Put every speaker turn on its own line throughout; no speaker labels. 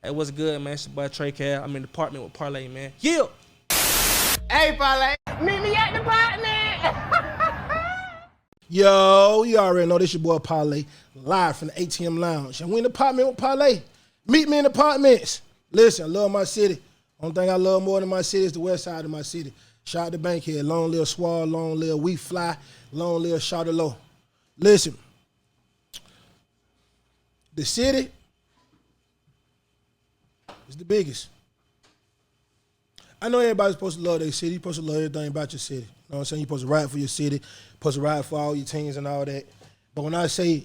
Hey, what's good, man? It's your boy Trey Cal. I'm in the apartment with Parlay, man. Yeah.
Hey, Parlay, meet me at the apartment.
Yo, you already know this your boy Parlay, live from the ATM Lounge. And we in the apartment with Parlay. Meet me in the apartments. Listen, I love my city. Only thing I love more than my city is the west side of my city. Shout out to Bankhead. Long live Swall, long live We Fly, long live Shoutouts. Listen, the city is the biggest. I know everybody's supposed to love their city. You're supposed to love everything about your city. You know what I'm saying? You're supposed to ride for your city. You're supposed to ride for all your teams and all that. But when I say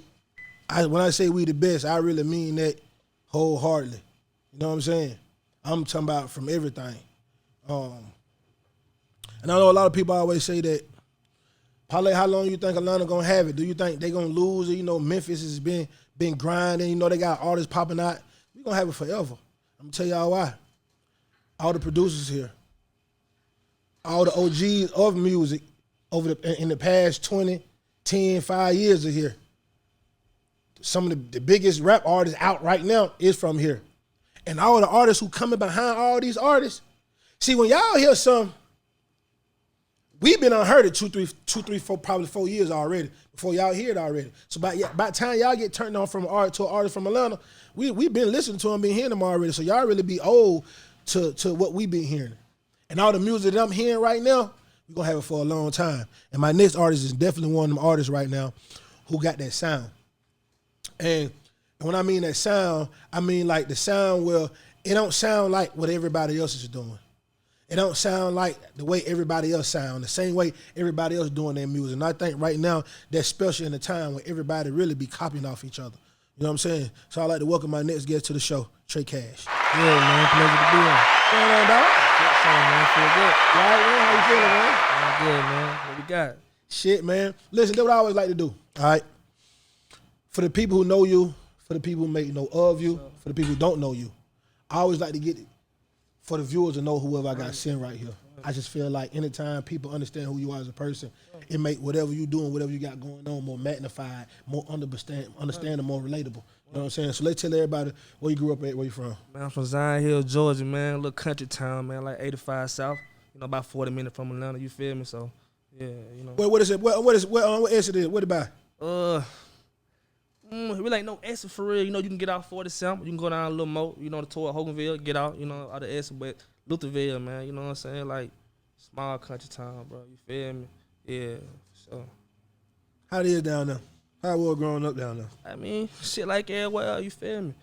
we the best, I really mean that wholeheartedly. You know what I'm saying? I'm talking about from everything. And I know a lot of people always say that, Parlay, how long you think Atlanta gonna have it? Do you think they gonna lose it? You know, Memphis has been grinding. You know, they got artists popping out. We gonna have it forever. I'm gonna tell y'all why. All the producers here, all the OGs of music in the past 20, 10, 5 years are here. Some of the biggest rap artists out right now is from here. And all the artists who coming behind all these artists, see, when y'all hear some, we've been unheard of two, three, four, probably 4 years already, before y'all hear it already. So by the time y'all get turned on from an artist to an artist from Atlanta, we been listening to them, been hearing them already. So y'all really be old to what we been hearing. And all the music that I'm hearing right now, we're gonna have it for a long time. And my next artist is definitely one of them artists right now who got that sound. And when I mean that sound, I mean like the sound where it don't sound like what everybody else is doing. It don't sound like the way everybody else sound, the same way everybody else doing their music. And I think right now that's special in a time when everybody really be copying off each other. You know what I'm saying? So I'd like to welcome my next guest to the show, Trey Kash.
Yeah, man. Pleasure to be on.
What's going on, dog?
What's up, man? Feel good.
You all right, man? How you feeling, man?
I'm good, man. What we got?
Shit, man. Listen, that's what I always like to do, all right? For the people who know you, for the people who may know of you, for the people who don't know you, I always like to get it for the viewers to know whoever I got sitting right here. I just feel like anytime people understand who you are as a person, it make whatever you doing, whatever you got going on more magnified, more understanding, more relatable. You know what I'm saying? So let's tell everybody where you grew up at, where you from.
Man, I'm from Zion Hill, Georgia, man. A little country town, man, like 85 South. You know, about 40 minutes from Atlanta, you feel me? So, yeah, you know.
What is it? What exit is it? What about?
Really ain't no exit for real. You know, you can get out 47, you can go down a little more, you know, toward Hoganville, get out, you know, out of exit, but Lutherville, man, you know what I'm saying? Like, small country town, bro, you feel me? Yeah, so.
How it is down there? How it was growing up down there?
I mean, shit like everywhere, you feel me?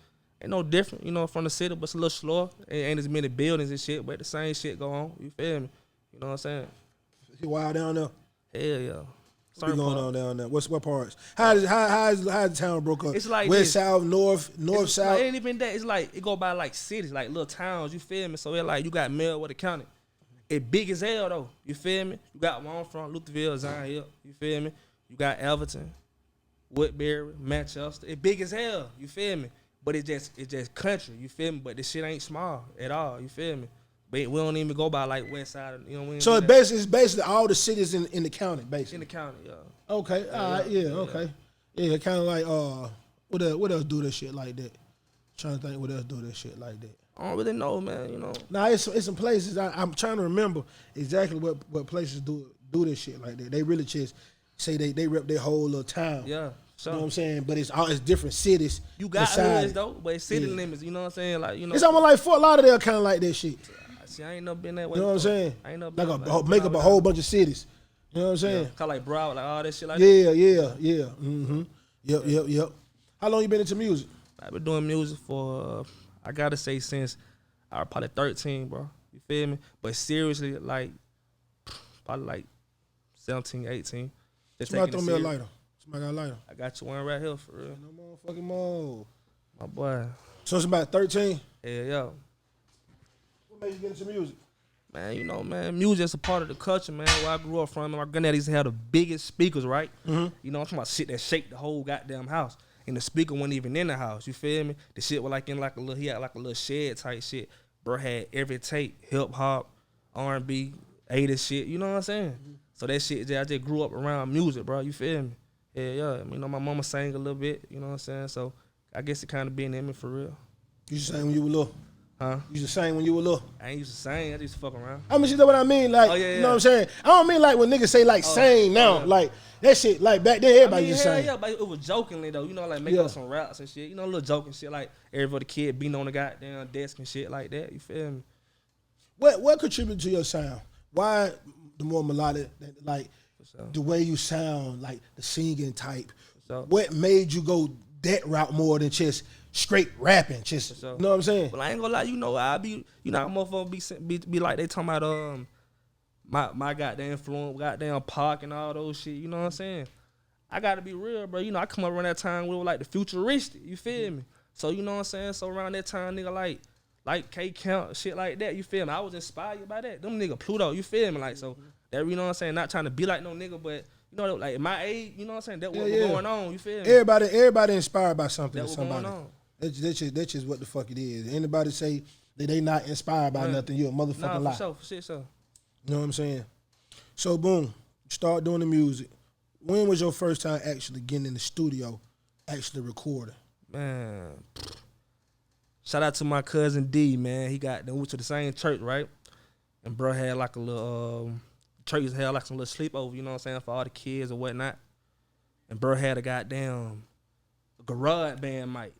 Ain't no different, you know, from the city, but it's a little slower. Ain't as many buildings and shit, but the same shit go on, you feel me? You know what I'm saying?
You wild down there?
Hell yeah.
What's going on down there? What parts? How is the town broke up?
It's like
west,
this.
south, north, south.
It ain't even that. It's like it go by like cities, like little towns. You feel me? So it like you got Meriwether County. It big as hell though. You feel me? You got one from Lutherville, Zion Hill. You feel me? You got Everton, Woodbury, Manchester. It big as hell. You feel me? But it just country. You feel me? But this shit ain't small at all. You feel me? But we don't even go by like west side. You know.
So it's basically all the cities in the county, basically.
In the county, yeah.
Okay, all right, yeah, okay, yeah, kind of like what else do that shit like that? Trying to think what else do that shit like that.
I don't really know, man. You know.
Nah, it's some places I'm trying to remember exactly what places do this shit like that. They really just say they rep their whole little town.
Yeah. So,
you know what I'm saying? But it's different cities.
You got hoods though, but it's city limits. You know what I'm saying? Like you know.
It's almost like Fort Lauderdale, kind of like that shit.
See, I ain't never been that way.
You know what I'm saying?
I ain't never
been
like
make up a whole bunch of cities. You know what I'm saying?
Yeah. Kind of like Broward, like all that shit like
that.
Yeah.
Mm-hmm. Yep. How long you been into music?
I've been doing music for, I gotta say, since I was probably 13, bro. You feel me? But seriously, like, probably like 17, 18. Just
Somebody throw me a lighter. Somebody got a lighter.
I got you one right here, for real.
No motherfucking more.
My boy.
So it's about 13?
Yeah.
What made you get into music?
Man, you know, man, music is a part of the culture, man. Where I grew up from, my granddad used to have the biggest speakers, right?
Mm-hmm.
You know, I'm talking about shit that shake the whole goddamn house. And the speaker wasn't even in the house, you feel me? The shit was like in like a little, he had like a little shed type shit. Bro had every tape, hip hop, R&B, 80s shit, you know what I'm saying? Mm-hmm. So that shit, I just grew up around music, bro, you feel me? Yeah. You know, my mama sang a little bit, you know what I'm saying? So I guess it kind of been in me for real.
You used to sing when you were little?
Huh?
You used to sing when you were little?
I ain't used to sing. I used to fuck around.
I mean, you know what I mean? Like, you know what I'm saying? I don't mean like when niggas say like sing now. Like, that shit, like back then, everybody just sang.
Yeah, but it was jokingly though. You know, like making up some raps and shit. You know, little joking shit like every other kid beating on the goddamn desk and shit like that. You feel me?
What contributed to your sound? Why the more melodic, like the way you sound, like the singing type? What made you go that route more than just straight rapping? Just you know what I'm saying?
Well, I ain't gonna lie. You know, I be, you know, motherfuckers be like they talking about my goddamn influence, goddamn Pac and all those shit. You know what I'm saying? I gotta be real, bro. You know, I come up around that time with like the futuristic. You feel me? So you know what I'm saying? So around that time, nigga, like K Count, shit like that. You feel me? I was inspired by that. Them nigga Pluto. You feel me? Like so that, you know what I'm saying? Not trying to be like no nigga, but you know, like my age, you know what I'm saying? That what was going on. You feel me?
Everybody inspired by something.
That
or somebody.
Going on.
That's just what the fuck it is. Anybody say that they not inspired by nothing, you a motherfucking lie.
For sure.
You know what I'm saying? So boom, you start doing the music. When was your first time actually getting in the studio, actually recording?
Man, shout out to my cousin D, man. He got them went to the same church, right? And bro had like a little church had like some little sleepover, you know what I'm saying, for all the kids and whatnot. And bro had a goddamn garage band mic.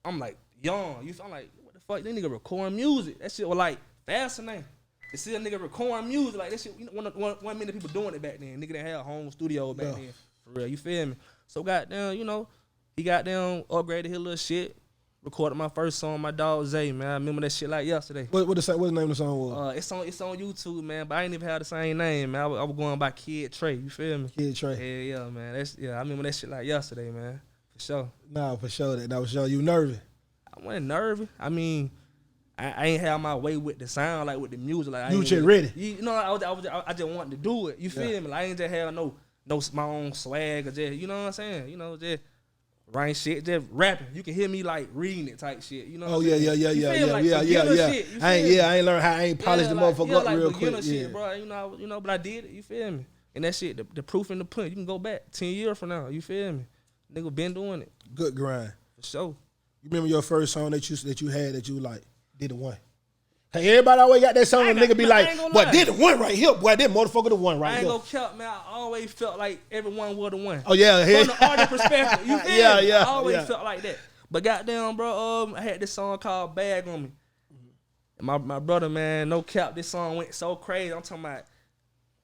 I'm like young. I'm like, what the fuck? They nigga recording music. That shit was like fascinating. To see a nigga recording music like that shit. You know, one minute people doing it back then. Nigga that had a home studio back then. For real, you feel me? So goddamn, you know, he goddamn upgraded his little shit. Recorded my first song, my dog Zay, man. I remember that shit like yesterday.
What the name of the song was?
It's on YouTube, man. But I ain't even had the same name, man. I was going by Kid Trey. You feel me?
Kid Trey.
Yeah, man. I remember that shit like yesterday, man. For sure.
Nah, for sure. That was sure. You nervous?
I wasn't nervous. I mean, I ain't have my way with the sound, like with the music. Like
you was just ready.
You know, I just wanted to do it. You feel me? Like I ain't just have no my own swag or just, you know what I'm saying? You know, just writing shit, just rapping. You can hear me like reading it type shit. You know what I'm saying?
Yeah. I ain't learned how I ain't polished the motherfucker up real quick.
Shit, bro. You know, but I did it. You feel me? And that shit, the proof in the pudding. You can go back 10 years from now. You feel me? Nigga been doing it.
Good grind.
For sure.
You remember your first song that you had that you like did the one? Hey, everybody always got that song and nigga be like, boy, did the one right here. Boy, that motherfucker the one right here.
I ain't gonna count, man. I always felt like everyone was the one.
Oh, yeah.
From the artist perspective. You feel me?
Yeah.
I always felt like that. But goddamn, bro, I had this song called Bag on Me. And my brother, man, no cap, this song went so crazy. I'm talking about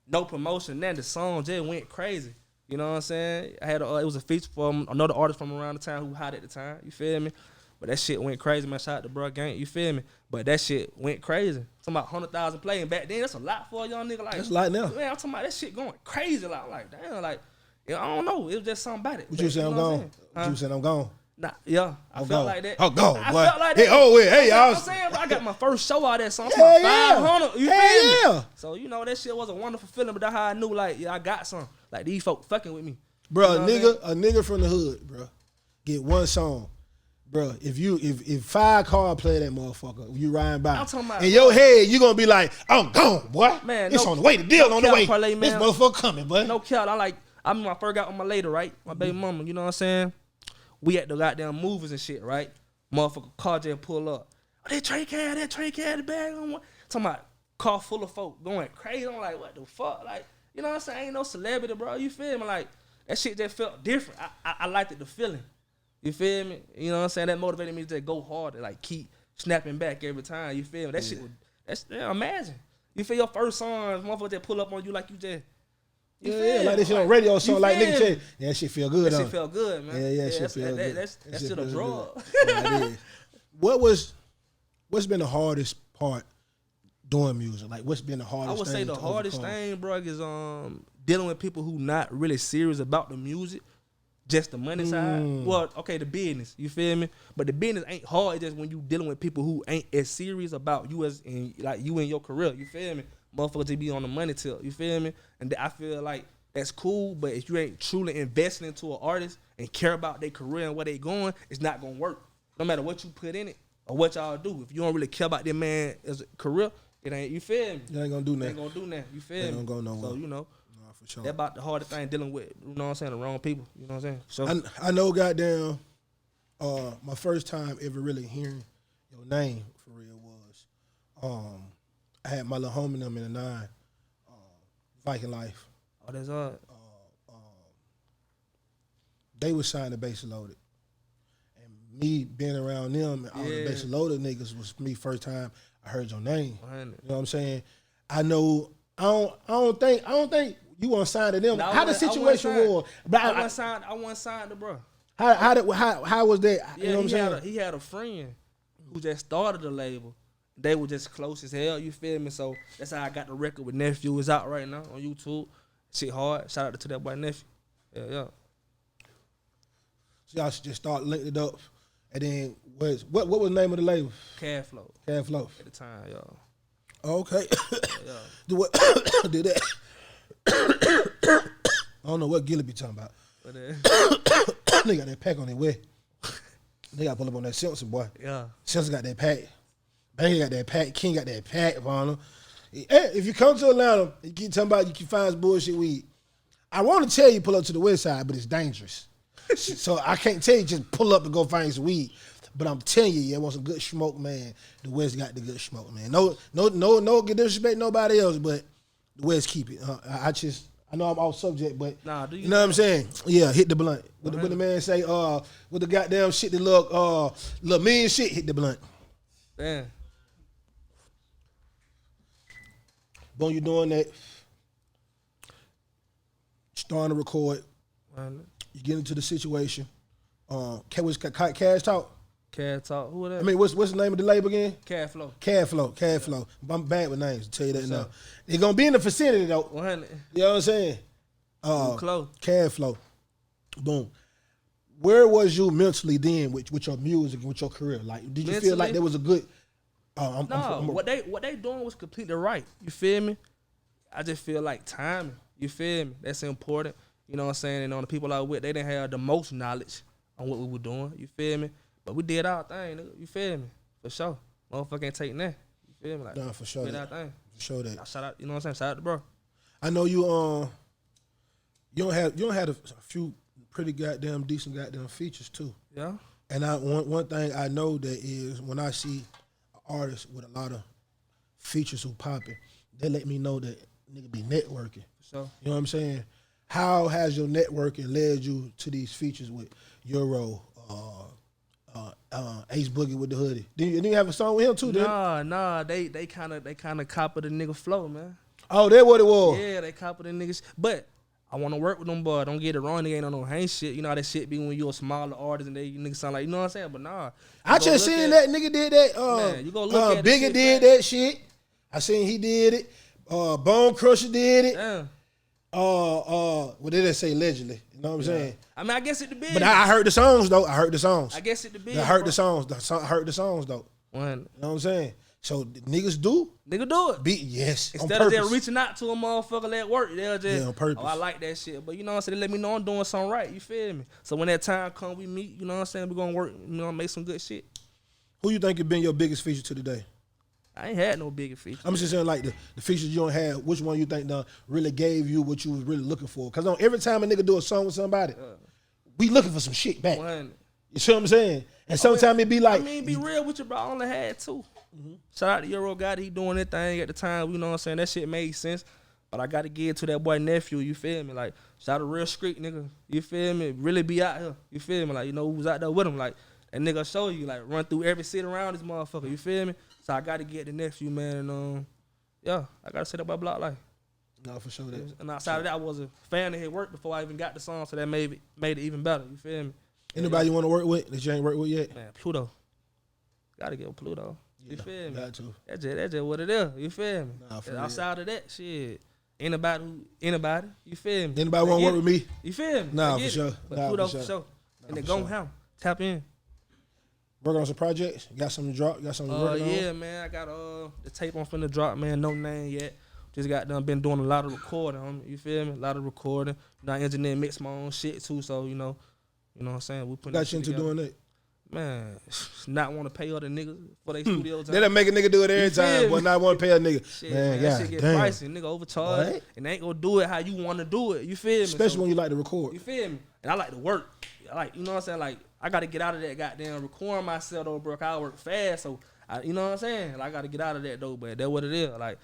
no promotion. Then the song just went crazy. You know what I'm saying? It was a feature from another artist from around the town who hot at the time. You feel me? But that shit went crazy, man. Shout out to Bro Gang, you feel me? But that shit went crazy. I'm talking about 100,000 playing back then. That's a lot for a young nigga. Like,
that's a lot now.
Man, I'm talking about that shit going crazy. Like damn, like, yeah, I don't know. It was just something about it.
What you saying I'm gone? What you saying I'm gone?
Nah, yeah, I felt like that.
Oh, gone, boy.
I felt like that.
Hey,
I'm saying, bro, I got my first show out there, so I'm about 500. You feel me? So, you know, that shit was a wonderful feeling, but that's how I knew, like, yeah, I got some. Like, these folk fucking with me.
Bro, you know a nigga from the hood, bro, get one song. Bro, if 5 cars play that motherfucker, you riding by, in your head, you gonna be like, I'm gone, boy. Man, it's on the way. The deal on the way. Parlay, this motherfucker coming, boy.
No cap. I remember I first got on my lady, right? My baby mama, you know what I'm saying? We at the goddamn movies and shit, right? Motherfucker car just pull up. Oh, that Trey had the bag on one. Talking about car full of folk going crazy. I'm like, what the fuck? Like, you know what I'm saying? I ain't no celebrity, bro. You feel me? Like, that shit just felt different. I liked it, the feeling. You feel me? You know what I'm saying? That motivated me to just go harder, like keep snapping back every time. You feel me? That shit was, imagine. You feel your first song, motherfucker just pull up on you like you just,
like this shit on radio song, like nigga say, yeah, that shit feel good.
That shit feel good, man.
Yeah, shit feel good.
That shit a drug.
What's been the hardest part doing music? Like, what's been the hardest thing?
I would say the hardest thing, bro, is dealing with people who not really serious about the music. Just the money side. Well, okay, the business. You feel me? But the business ain't hard. It's just when you dealing with people who ain't as serious about you as in like you in your career. You feel me? Motherfuckers just be on the money tip. You feel me? And I feel like that's cool. But if you ain't truly investing into an artist and care about their career and where they going, it's not gonna work. No matter what you put in it or what y'all do. If you don't really care about their man as a career, it ain't. You feel me?
You ain't gonna do nothing.
Ain't gonna do nothing. You feel me?
Ain't gonna go nowhere.
So you know.
Sure.
That's about the hardest thing dealing with, you know what I'm saying, the wrong people. You know what I'm saying? So
I know goddamn My first time ever really hearing your name for real was I had my little homie in them in the 9, Viking Life.
Oh, that's hard.
They was signed to Base Loaded. And me being around them and all the Base Loaded niggas was me first time I heard your name.
100.
You know what I'm saying? I don't think you want to sign to them.
No,
how the situation was. But
I wasn't signed to bro.
How was that?
Yeah,
you know what I'm saying?
He had a friend who just started the label. They were just close as hell, you feel me? So that's how I got the record with Nephew. It's out right now on YouTube. Shit hard. Shout out to that boy Nephew. Yeah.
So y'all should just start linking it up. And then what was the name of the label?
Cash Flow.
Cash Flow.
At the time, y'all.
Okay.
Yeah.
Do that. I don't know what Gilly be talking about.
But,
They got that pack on their way. They got to pull up on that Simpson, boy.
yeah.
Simpson got that pack. Bang got that pack. King got that pack on him. Hey, if you come to Atlanta, you keep talking about you can find some bullshit weed. I want to tell you pull up to the west side, but it's dangerous. So I can't tell you just pull up and go find some weed. But I'm telling you, you want some good smoke, man. The West got the good smoke, man. No, get disrespect nobody else, but the West keep it. I know I'm off subject, but you know what I'm saying? Yeah, hit the blunt. What the man say? With the goddamn shit that look mean shit, hit the blunt.
Damn.
Boom, you doing that? Starting to record. You get into the situation. Cash Talk.
Cash Talk. Who that?
I mean, what's the name of the label again?
Cash Flow.
Cash Flow. I'm bad with names, to tell you that now. They're going to be in the vicinity, though.
100.
You know what I'm saying?
Close.
Cash Flow. Boom. Where was you mentally then with your music and with your career? Like, did you feel like there was a good...
what they doing was completely right. You feel me? I just feel like timing. You feel me? That's important. You know what I'm saying? And on the people I was with, they didn't have the most knowledge on what we were doing. You feel me? But we did our thing, nigga. You feel me? For sure. Motherfucker ain't take that. You feel me? Like,
nah, for sure.
Did our thing.
For sure that.
Shout out, you know what I'm saying? Shout out to bro.
I know you don't have a few pretty goddamn decent goddamn features too.
Yeah.
And one thing I know that is when I see an artist with a lot of features who popping, they let me know that nigga be networking.
So
you know what I'm saying? How has your networking led you to these features with Euro, Ace Boogie with the hoodie? Didn't you have a song with him too?
Nah. They kind of copied the nigga flow, man.
Oh, that what it was.
Yeah, they copied the niggas. But I want to work with them, boy. Don't get it wrong. Nigga ain't on no hang shit. You know how that shit be when you a smaller artist and they niggas sound like, you know what I'm saying? But nah.
I just seen that nigga did that.
Man, you go look at
Biggie did that shit. I seen he did it. Bone Crusher did it.
Damn.
What did they say allegedly? You know what I'm saying?
I mean, I guess it the business.
But I heard the songs though. I heard the songs.
I guess it the business.
I heard the songs. I heard the songs though.
One.
You know what I'm saying? So niggas do.
Nigga do it.
Yes.
Instead of them reaching out to a motherfucker at work, they'll just,
on purpose.
oh, I like that shit. But you know what I'm saying? They let me know I'm doing something right. You feel me? So when that time come, we meet, you know what I'm saying? We gonna work, you know, make some good shit.
Who you think has been your biggest feature to today?
I ain't had no bigger feature.
I'm just saying like the features you don't have, which one you think really gave you what you was really looking for? Because every time a nigga do a song with somebody, we looking for some shit back. You see what I'm saying? And sometimes it be like...
I mean, be real with you, bro. I only had two. Shout out to Euro guy. He doing that thing at the time. You know what I'm saying? That shit made sense. But I got to give it to that boy Nephew. You feel me? Like, shout out to real street nigga. You feel me? Really be out here. You feel me? Like, you know who was out there with him. Like, that nigga show you. Like, run through every city around this motherfucker. You feel me? So I got to get the Nephew, man. And, yeah, I got to say that by Block Life.
No, for sure. That.
And outside of that, I was a fan of his work before I even got the song. So that made it even better. You feel me?
Anybody you want to work with that you ain't worked with yet?
Man, Pluto. Got to get with Pluto. You feel me?
Got to.
That's just what it is. You feel me?
Nah,
outside of that, shit. Anybody, you feel me?
Anybody want to work with me?
You feel me?
Nah, for sure.
But Pluto for sure. And then go ham. Tap in.
Working on some projects? You got something to drop? You got something to work on?
Yeah, man. I got the tape I'm finna drop, man. No name yet. Just got done. Been doing a lot of recording, homie. You feel me? A lot of recording. You know, I engineer and mix my own shit too. So you know what I'm saying. We put
got you into doing that.
Man, not want to pay other niggas for their studio time.
They done make a nigga do it every time, but not want to pay a nigga.
Shit, man, that shit get pricey. Nigga overcharged. What? And they ain't gonna do it how you want to do it. You feel me?
Especially when you like to record.
You feel me? And I like to work. I like, you know what I'm saying? Like, I gotta get out of that goddamn recording myself though, bro. 'Cause I work fast, so you know what I'm saying? Like, I gotta get out of that though, but that's what it is. Like,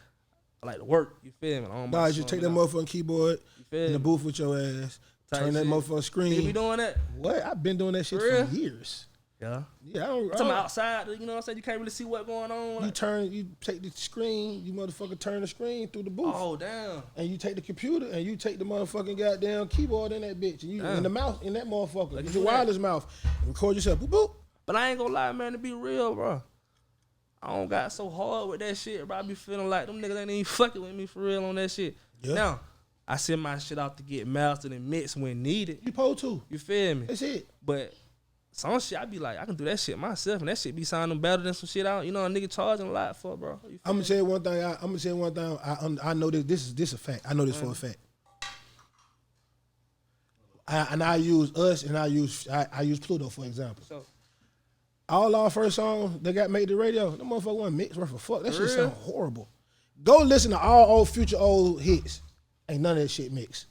I like to work. You feel me?
Nah, just take that motherfucking keyboard in the booth with your ass. Turn that motherfucking screen.
You be doing that?
What? I've been doing that shit for years.
Yeah.
Yeah, I don't.
Talking outside, you know what I'm saying? You can't really see what's going on.
You take the screen, you motherfucker turn the screen through the booth.
Oh, damn.
And you take the computer and you take the motherfucking goddamn keyboard in that bitch. And you in the mouth, in that motherfucker. It's your wireless mouth. Record yourself. Boop, boop.
But I ain't gonna lie, man, to be real, bro. I don't got so hard with that shit, bro. I be feeling like them niggas ain't even fucking with me for real on that shit. Yeah. Now, I send my shit out to get mastered and mixed when needed.
You supposed to.
You feel me?
That's it.
But some shit, I be like, I can do that shit myself, and that shit be sounding better than some shit out. You know, a nigga charging a lot for, bro.
I'm gonna tell you one thing. I know this is a fact. I know this for a fact. I use us, and I use Pluto for example. So, all our first songs that got made to the radio, them motherfucker wasn't mixed worth a fuck. That shit sound horrible. Go listen to all old future old hits. Ain't none of that shit mixed.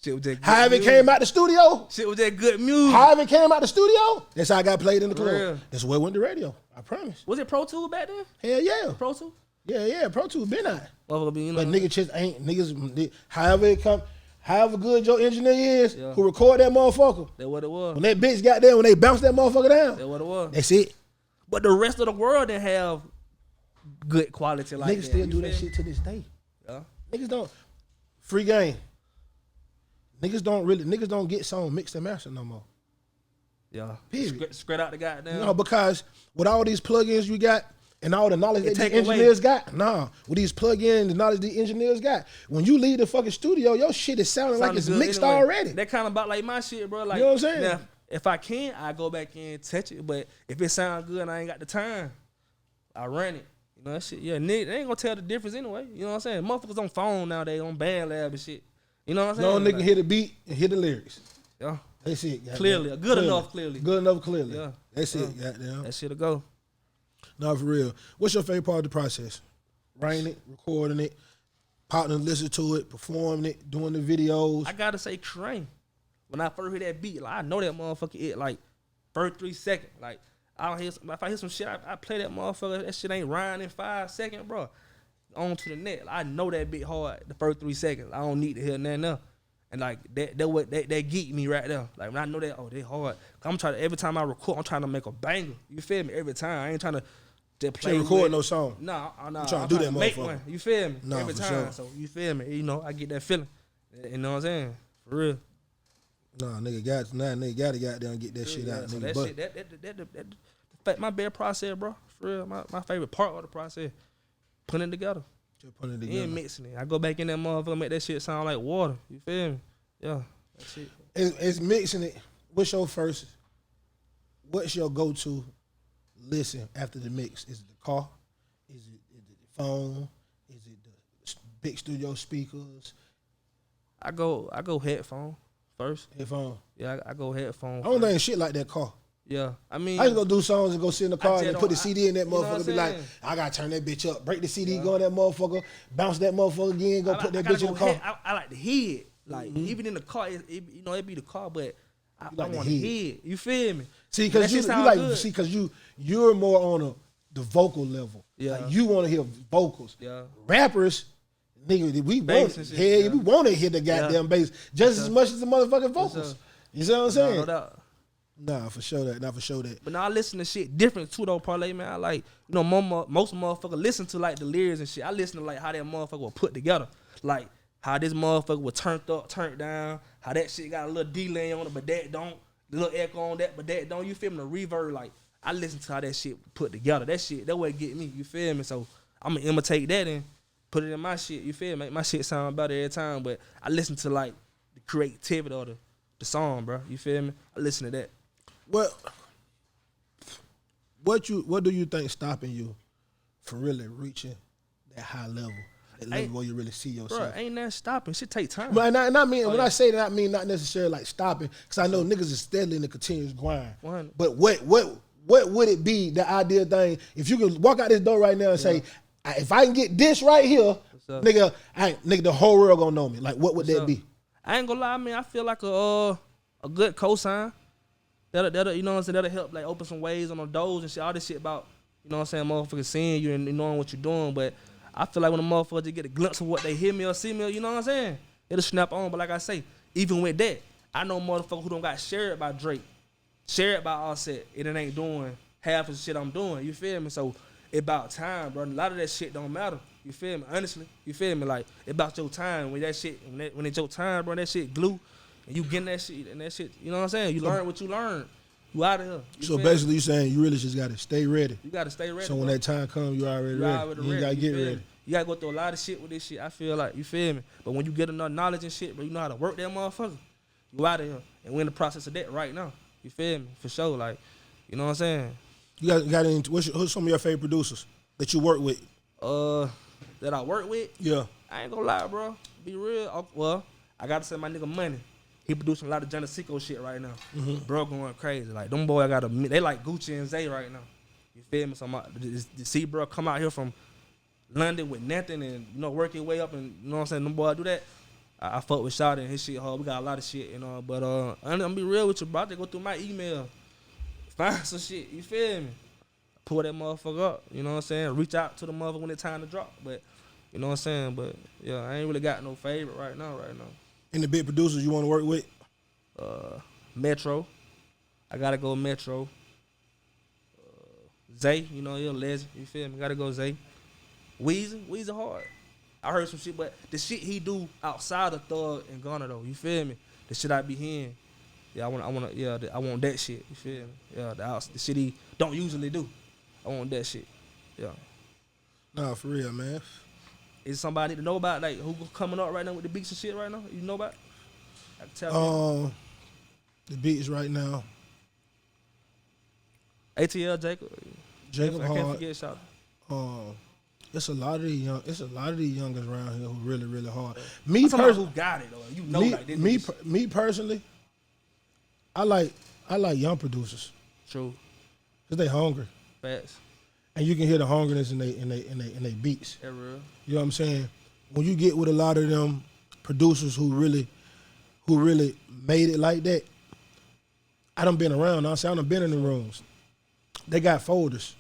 Shit was that
however it came out the studio.
Shit was that good music.
However it came out the studio, that's how I got played in the club.
Real.
That's where it went to radio. I promise.
Was it Pro Tools back then?
Hell yeah.
Pro Tools?
Yeah. Pro Tools been out.
But
niggas just ain't niggas. However it come, however good your engineer is, who record that motherfucker.
That's what it was.
When that bitch got there, when they bounced that motherfucker down.
That's what it was.
That's it.
But the rest of the world didn't have good quality like
niggas
that.
Niggas still do that shit to this day.
Yeah.
Niggas don't. Free game. Niggas don't get songs mixed and mastered no more.
Yeah.
Period.
Spread out the goddamn.
No, because with all these plugins you got and all the knowledge that the engineers got, with these plugins, the knowledge the engineers got, when you leave the fucking studio, your shit is sounding like it's mixed already.
That kind of about like my shit, bro. Like,
you know what I'm saying?
Now, if I can, I go back in and touch it. But if it sounds good and I ain't got the time, I run it. You know that shit. Yeah, nigga, they ain't gonna tell the difference anyway. You know what I'm saying? Motherfuckers on phone nowadays, on band lab and shit. You know what I'm saying?
No nigga hear the beat and hear the lyrics.
Yeah.
That's it.
Clearly. Good enough, clearly.
Good enough, clearly.
Yeah.
That's it, goddamn.
That shit'll go.
No, for real. What's your favorite part of the process? Writing it, recording it, partner listen to it, performing it, doing the videos.
I gotta say Train. When I first hear that beat, like I know that motherfucker it like first 3 seconds. Like if I hear some shit, I play that motherfucker. That shit ain't rhyme in 5 seconds, bro. On to the net. I know that bit hard the first 3 seconds. I don't need to hear nothing else. And like that geek me right there. Like when I know that, they hard. I'm trying to, every time I record, I'm trying to make a banger. You feel me? Every time. I ain't trying to just play.
You record no song.
Nah.
I'm trying to do that
make
motherfucker.
one. You feel me?
Nah,
every
for
time.
sure.
So you feel me? You know, I get that feeling. You know what I'm saying? For real.
Nah, nigga gotta goddamn get that shit out.
So
nigga,
that shit, my best process, bro. For real. My favorite part of the process. Putting it together.
Just putting it together.
And mixing it. I go back in that motherfucker, make that shit sound like water. You feel me? Yeah. That's it.
It's mixing it. What's your go-to listen after the mix? Is it the car? Is it the phone? Is it the big studio speakers?
I go headphone first.
Headphone?
Yeah, I go headphone.
I don't think shit like that car.
Yeah, I mean,
I just go do songs and go sit in the car and then put the CD in that motherfucker.
You know
Be like, I gotta turn that bitch up, break the CD, go in that motherfucker, bounce that motherfucker again, put that bitch in the car.
I like the head, like even in the car, it be the car, but I want the head. You feel me?
See, because you're more on the vocal level. Yeah, like you want to hear vocals. Yeah, rappers. Nigga, we want to hear the goddamn bass just as much as the motherfucking vocals. You see what I'm saying?
No doubt.
Nah, for sure that.
But now I listen to shit different too though, Parlay, man. I like, most motherfuckers listen to like the lyrics and shit. I listen to like how that motherfucker was put together. Like how this motherfucker was turned up, turned down, how that shit got a little delay on it, but that don't, the little echo on that, but that don't, you feel me? The reverb, like I listen to how that shit put together. That what get me, you feel me? So I'm gonna imitate that and put it in my shit, you feel me? Make my shit sound better every time, but I listen to like the creativity of the song, bro. You feel me? I listen to that.
Well, what do you think stopping you from really reaching that high level, that level where you really see yourself?
Bro, ain't that stopping. Shit take time.
But when I say that, I mean not necessarily like stopping, because I know niggas is steadily in the continuous grind. 100. But what would it be, the ideal thing, if you could walk out this door right now and say, if I can get this right here, nigga, the whole world gonna know me. Like, what would that be?
I ain't gonna lie, man. I feel like a good cosign. That'll you know what I'm saying, that'll help like open some ways on the doors and shit. All this shit about, you know what I'm saying, motherfuckers seeing you and knowing what you're doing. But I feel like when a motherfucker just get a glimpse of what they hear me or see me, you know what I'm saying, it'll snap on. But like I say, even with that, I know motherfuckers who don't got shared by Drake, shared by Offset, and it ain't doing half of the shit I'm doing. You feel me? So it about time, bro. A lot of that shit don't matter. You feel me? Honestly, you feel me? Like it about your time. When that shit, when it's your time, bro, that shit glue, and you getting that shit and that shit. You know what I'm saying? You learn what you learn. You out of here.
So basically, you saying you really just gotta stay ready.
You gotta stay ready.
So when that time comes, you already ready. You ain't gotta get ready.
You gotta go through a lot of shit with this shit. I feel like, you feel me? But when you get enough knowledge and shit, bro, you know how to work that motherfucker. You out of here, and we're in the process of that right now. You feel me? For sure, like, you know what I'm saying?
You got into who's some of your favorite producers that you work with?
That I work with? Yeah. I ain't gonna lie, bro. Be real. Well, I gotta say my nigga Money. He producing a lot of Johnny Seco shit right now. Mm-hmm. Bro going crazy. Like, them boy they like Gucci and Zay right now. You feel me? So to see bro come out here from London with nothing and, you know, work your way up and, you know what I'm saying, them boy do that. I fuck with Shouty and his shit hard. We got a lot of shit, you know. But I'm gonna be real with you, bro. I just go through my email, find some shit, you feel me? Pull that motherfucker up, you know what I'm saying? Reach out to the motherfucker when it's time to drop. But, you know what I'm saying? But, yeah, I ain't really got no favorite right now.
And the big producers you want to work with?
Metro. I gotta go Metro. Zay, you know, he a legend. You feel me? Gotta go Zay. Weezy hard. I heard some shit, but the shit he do outside of Thug and Gunna though, you feel me? The shit I be hearing. Yeah, I want that shit. You feel me? Yeah, the shit he don't usually do. I want that shit. Yeah.
Nah, for real, man.
Is somebody to know about, like, who coming up right now with the beats and shit right now? You know about? I can tell you.
The beats right now.
ATL Jacob
Hard.
I can't forget Shout.
It's a lot of these youngers around here who really hard.
Me personally, who got it though? You know,
me personally, I like young producers.
True.
Cause they hungry.
Facts.
And you can hear the hungriness in they beats.
They're real.
You know what I'm saying? When you get with a lot of them producers who really made it like that, I done been around. I done been in the rooms. They got folders.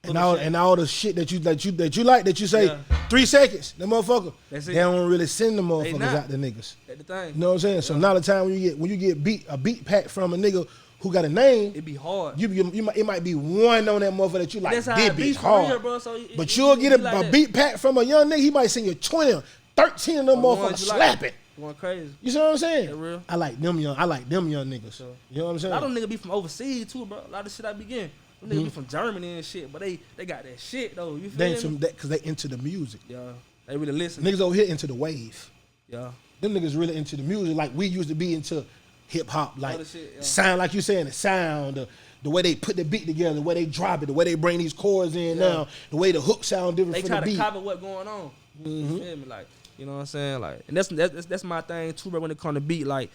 And all the shit that you say 3 seconds, the motherfucker. They don't really send the motherfuckers out the niggas.
That's the thing.
You know what I'm saying? So now the time when you get a beat pack from a nigga who got a name,
it be hard.
It might be one on that motherfucker that you like.
This beat hard. Real, bro,
but you'll get a beat pack from a young nigga. He might send you 20, 13 of them motherfuckers slapping.
Going crazy.
You see what I'm saying?
Real.
I like them young niggas.
Sure.
You know what I'm saying?
A lot of them niggas be from overseas too, bro. A lot of shit I be getting. Them niggas be from Germany and shit, but they got that shit though. You feel me?
Because they into the music.
Yeah, they really listen.
Niggas over here into the wave.
Yeah.
Them niggas really into the music like we used to be into hip hop, like sound, like you saying, the sound, the way they put the beat together, the way they drop it, the way they bring these chords in now, the way the hook sound different from the beat.
They try to copy what's going on. You feel me? Like, you know what I'm saying? Like, and that's my thing too, bro, when it comes to beat. Like,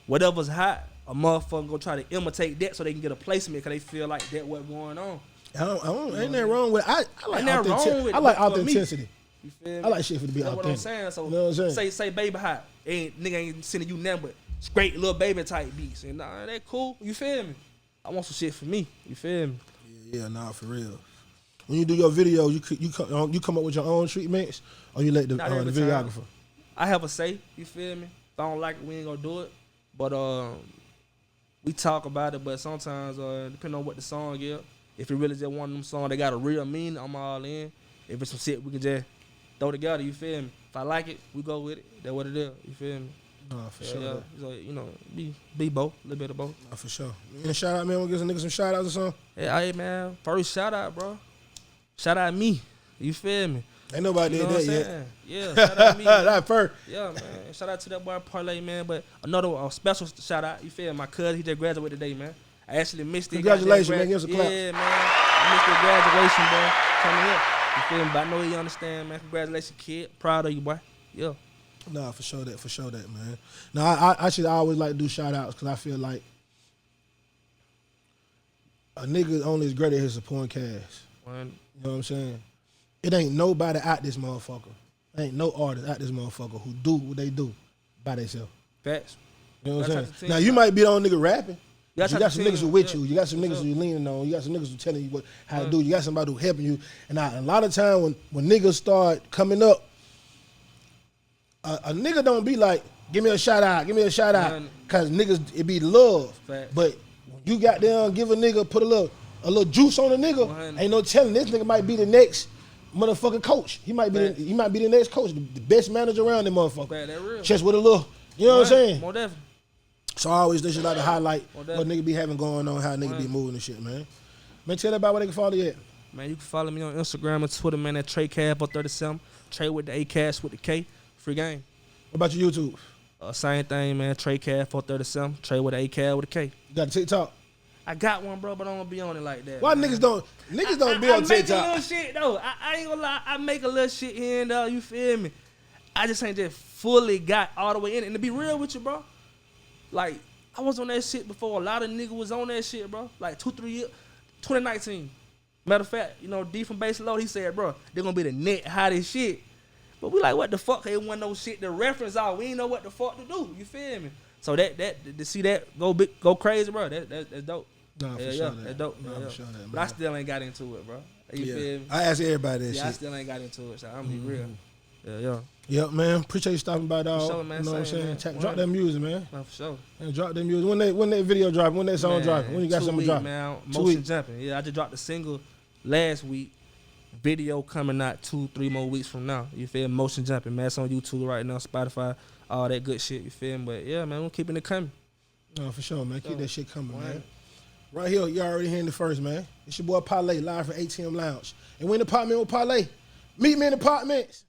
whatever's hot, a motherfucker gonna try to imitate that so they can get a placement because they feel like that what's going on.
Ain't that wrong with it? I like authenticity.
You feel me?
I like shit for to be authentic.
That's what I'm saying. So,
you know what I'm saying?
Say Baby Hot. Nigga ain't sending you nothing but straight little baby type beats. And nah, that cool. You feel me? I want some shit for me. You feel me?
Yeah, nah, for real. When you do your video, you come up with your own treatments, or you let the videographer?
I have a say. You feel me? If I don't like it, we ain't gonna do it. But we talk about it. But sometimes, depending on what the song is, if it really just one of them songs that got a real meaning, I'm all in. If it's some shit we can just throw together, you feel me? If I like it, we go with it. That's what it is. You feel me?
Nah, for sure.
Yeah. So, you know, be both, a little bit of both.
Nah, for sure. Any shout out, man? We'll give some niggas some shout outs or something?
Yeah, hey, man. First shout out, bro. Shout out me. You feel me?
Ain't nobody did that yet.
Yeah, shout out me.
That first.
Yeah, man. Shout out to that boy Parlay, man. But another special shout out, you feel me? My cousin, he just graduated today, man. I actually missed it.
Congratulations, man. Give us a clap.
Yeah, man. I missed the graduation, bro. Coming up. You feel me? But I know you understand, man. Congratulations, kid. Proud of you, boy. Yeah.
Nah, for sure that, man. Now, I always like to do shout-outs because I feel like a nigga only as great as his supporting cast. You know what I'm saying? It ain't nobody out this motherfucker. Ain't no artist out this motherfucker who do what they do by themselves.
Facts.
You know what I'm saying? Now, you might be the only nigga rapping. You got some niggas who with you. You got some niggas who you leaning on. You got some niggas who telling you how to do. You got somebody who helping you. And a lot of time when niggas start coming up, a nigga don't be like, give me a shout out, cause niggas it be love.
Fact.
But when you got them, give a nigga, put a little juice on a nigga,
100.
ain't no telling this nigga might be the next motherfucking coach. He might be the next coach, the best manager around them motherfucker.
Fact, that real.
Just with a little, you know what I'm saying?
More definitely.
So I always just like to highlight what nigga be having going on, how nigga be moving and shit, man. Man, tell everybody where they can follow you at.
Man, you can follow me on Instagram and Twitter, man, at TreyCab437. Trey with the A Cash with the K. Free game.
What about your YouTube?
Same thing, man. TreyCab437. Trey with the A Cash with the K.
You got a TikTok?
I got one, bro, but I don't be on it like that.
Why
man.
niggas don't be on TikTok?
I make a little shit, though. I ain't gonna lie. I make a little shit here and there, you feel me? I just ain't just fully got all the way in it. And to be real with you, bro, like, I was on that shit before a lot of niggas was on that shit, bro. Like 2-3 years, 2019. Matter of fact, you know, D from Base Load, he said, bro, they're gonna be the net hottest shit. But we like, what the fuck? It wasn't no shit to reference out. We ain't know what the fuck to do. You feel me? So that to see that go crazy, bro. That's dope.
Nah, for
yeah,
sure.
That's dope.
Nah,
yeah.
for sure that,
But I still ain't got into it, bro. You feel me?
I ask everybody that shit.
I still ain't got into it. So I'm be real. Yeah.
Yep, man. Appreciate you stopping by, dog.
For sure, man.
You know what I'm
Same,
saying?
man.
Drop that music, man.
For sure.
And drop that music. When that video dropping? When that song dropping? When you got something dropping?
Man,
2
Motion
weeks.
Jumping. Yeah, I just dropped a single last week. Video coming out 2-3 more weeks from now. You feel me? Motion Jumping, man. It's on YouTube right now, Spotify, all that good shit. You feel me? But yeah, man, we're keeping it coming.
No, for sure, man. Keep that shit coming, man. Right here, you already hearing the first, man. It's your boy Parlay, live from ATM Lounge. And we in the Partment with Parlay. Meet me in the Partments.